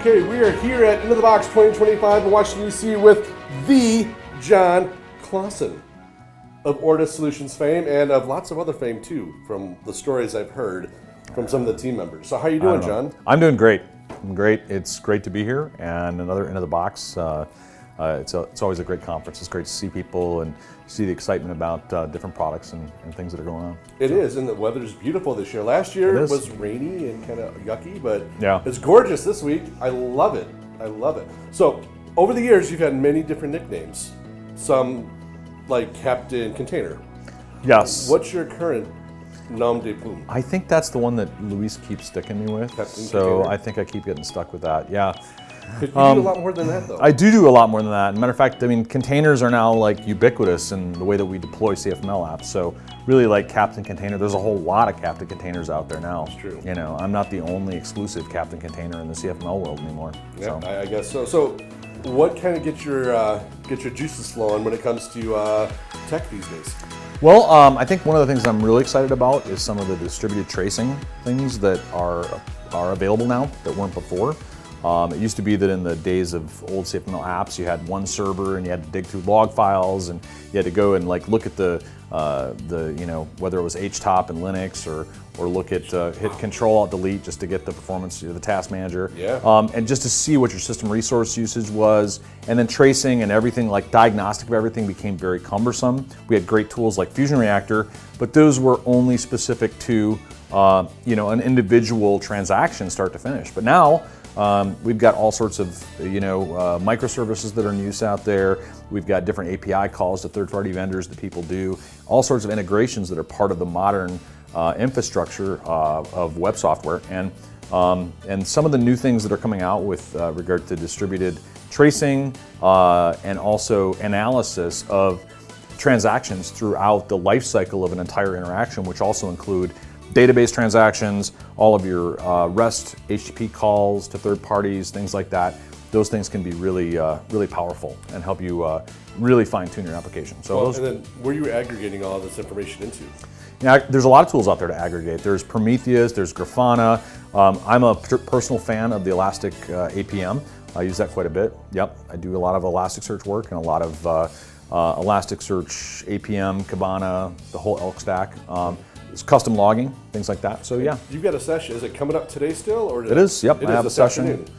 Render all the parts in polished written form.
Okay, we are here at Into the Box 2025 in Washington, D.C. with the Jon Clausen of Ortus Solutions fame and of lots of other fame too, from the stories I've heard from some of the team members. So how are you doing, Jon? I'm doing great. I'm great. It's great to be here and another Into the Box. It's always a great conference. It's great to see people and see the excitement about different products and things that are going on. It is, and the weather's beautiful this year. Last year it was rainy and kind of yucky, but yeah, it's gorgeous this week. I love it. I love it. So over the years, you've had many different nicknames. Some like Captain Container. Yes. What's your current nom de plume? I think that's the one that Luis keeps sticking me with. Captain so Container. I think I keep getting stuck with that. Yeah. You do a lot more than that, though. I do a lot more than that. Matter of fact, I mean, containers are now like ubiquitous in the way that we deploy CFML apps. So really, like Captain Container, there's a whole lot of Captain Containers out there now. That's true. You know, I'm not the only exclusive Captain Container in the CFML world anymore. Yeah, so. I guess so. So, what kind of gets your juices flowing when it comes to tech these days? Well, I think one of the things I'm really excited about is some of the distributed tracing things that are available now that weren't before. It used to be that in the days of old CFML apps, you had one server and you had to dig through log files and you had to go and like look at the whether it was HTOP in Linux or look at hit Control Alt Delete just to get the performance of the task manager. Yeah. And just to see what your system resource usage was, and then tracing and everything, like diagnostic of everything, became very cumbersome. We had great tools like Fusion Reactor, but those were only specific to an individual transaction start to finish. But now we've got all sorts of microservices that are in use out there. We've got different API calls to third-party vendors that people do. All sorts of integrations that are part of the modern infrastructure of web software, and some of the new things that are coming out with regard to distributed tracing and also analysis of transactions throughout the life cycle of an entire interaction, which also include database transactions, all of your REST HTTP calls to third parties, things like that. Those things can be really powerful and help you really fine-tune your application. So and then where are you aggregating all this information into? Yeah, there's a lot of tools out there to aggregate. There's Prometheus, there's Grafana. I'm a personal fan of the Elastic APM. I use that quite a bit. Yep, I do a lot of Elasticsearch work and a lot of Elasticsearch APM, Kibana, the whole Elk stack. It's custom logging, things like that. So yeah. You've got a session. Is it coming up today still, or it is? Yep, I have a session. Afternoon.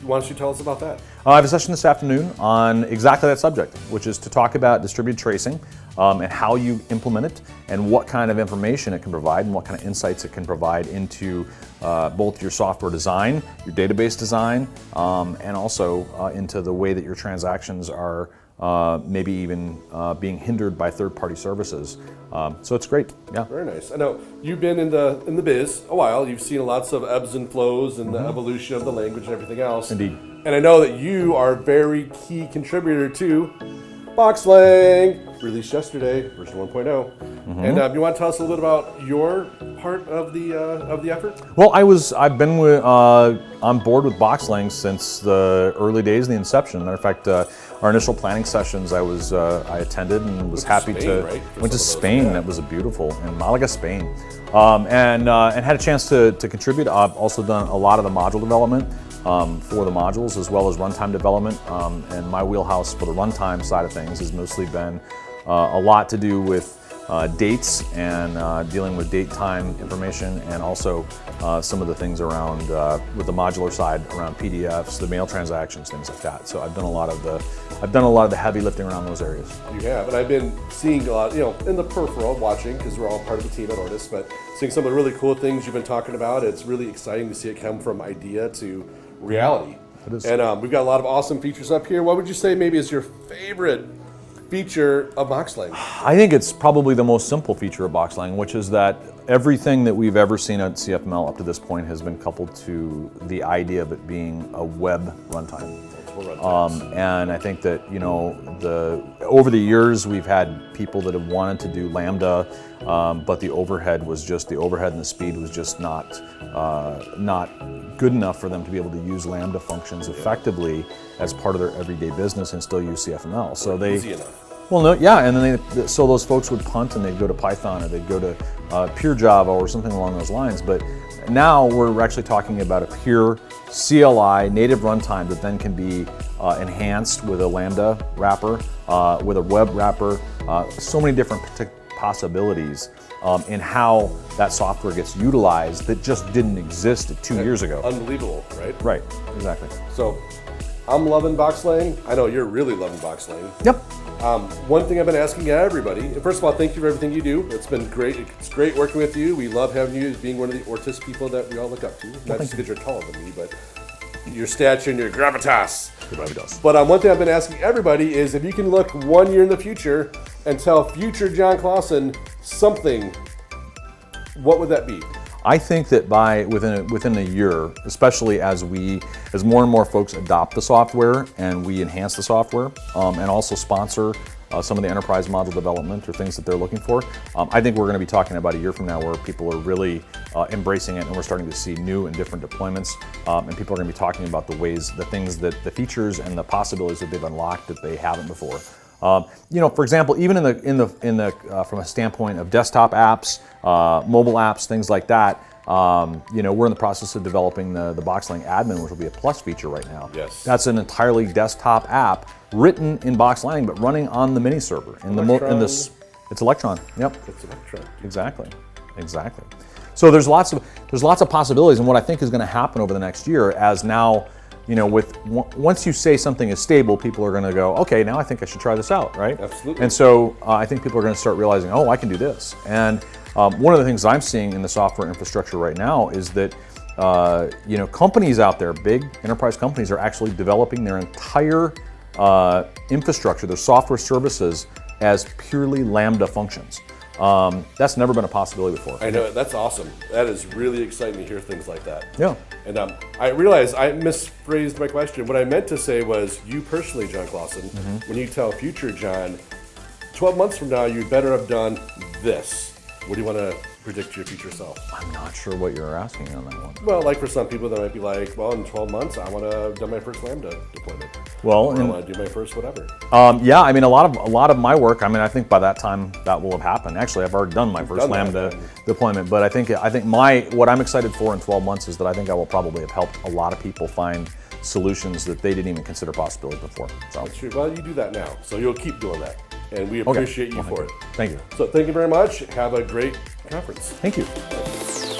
Why don't you tell us about that? I have a session this afternoon on exactly that subject, which is to talk about distributed tracing and how you implement it and what kind of information it can provide and what kind of insights it can provide into both your software design, your database design, and also into the way that your transactions are maybe even being hindered by third-party services. So it's great. Yeah. Very nice. I know you've been in the biz a while. You've seen lots of ebbs and flows and the evolution of the language and everything else. Indeed. And I know that you are a very key contributor to BoxLang, released yesterday, version 1.0. And you want to tell us a little bit about your part of the effort? Well, I've been on board with BoxLang since the early days of the inception. Matter of fact, our initial planning sessions I attended and was happy to went to Spain. That was beautiful, in Malaga, Spain, and had a chance to contribute. I've also done a lot of the module development for the modules, as well as runtime development. And my wheelhouse for the runtime side of things has mostly been a lot to do with dates and dealing with date time information, and also some of the things around with the modular side around PDFs, the mail transactions, things like that. So I've done a lot of the heavy lifting around those areas. You have, and I've been seeing a lot, in the peripheral, watching, because we're all part of the team at Ortus, but seeing some of the really cool things you've been talking about. It's really exciting to see it come from idea to reality. It is. And we've got a lot of awesome features up here. What would you say maybe is your favorite feature of BoxLang? I think it's probably the most simple feature of BoxLang, which is that everything that we've ever seen at CFML up to this point has been coupled to the idea of it being a web runtime. And I think that over the years we've had people that have wanted to do Lambda, but the overhead and the speed was just not good enough for them to be able to use Lambda functions effectively as part of their everyday business and still use CFML. So easy enough. Well, no, yeah, and then so those folks would punt and they'd go to Python or they'd go to pure Java or something along those lines. But Now we're actually talking about a pure CLI native runtime that then can be enhanced with a Lambda wrapper, with a web wrapper, so many different possibilities in how that software gets utilized that just didn't exist 2 years ago. Unbelievable, right? Right, exactly. So I'm loving BoxLang. I know you're really loving BoxLang. Yep. One thing I've been asking everybody, first of all, thank you for everything you do. It's been great. It's great working with you. We love having you as being one of the Ortus people that we all look up to. Not just because you're taller than me, but your stature and your gravitas. But one thing I've been asking everybody is if you can look 1 year in the future and tell future Jon Clausen something, what would that be? I think that within a year, especially as more and more folks adopt the software and we enhance the software and also sponsor some of the enterprise module development or things that they're looking for, I think we're going to be talking about a year from now where people are really embracing it and we're starting to see new and different deployments and people are going to be talking about the features and the possibilities that they've unlocked that they haven't before. For example, even from a standpoint of desktop apps, mobile apps, things like that, we're in the process of developing the BoxLang admin, which will be a plus feature right now. Yes. That's an entirely desktop app written in BoxLang, but running on the mini server. It's Electron. Yep. It's Electron. Exactly. So there's lots of possibilities, and what I think is going to happen over the next year, as now, once you say something is stable, people are going to go, okay, now I think I should try this out, right? Absolutely. And so I think people are going to start realizing, oh, I can do this. And one of the things I'm seeing in the software infrastructure right now is that companies out there, big enterprise companies, are actually developing their entire infrastructure, their software services, as purely Lambda functions. That's never been a possibility before. I know, that's awesome. That is really exciting to hear things like that. Yeah. And I realized I misphrased my question. What I meant to say was, you personally, Jon Clausen, when you tell future John, 12 months from now, you better have done this. What do you want to predict your future self? I'm not sure what you're asking on that one. Well, like for some people, that might be like, well, in 12 months, I want to have done my first Lambda deployment. Well, I want to do my first whatever. Yeah, I mean, a lot of my work. I mean, I think by that time that will have happened. Actually, I've already done my first Lambda deployment. But I think what I'm excited for in 12 months is that I think I will probably have helped a lot of people find solutions that they didn't even consider possibilities before. So. That's true. Well, you do that now, so you'll keep doing that, and we appreciate you for it. Thank you. So thank you very much. Have a great conference. Thank you.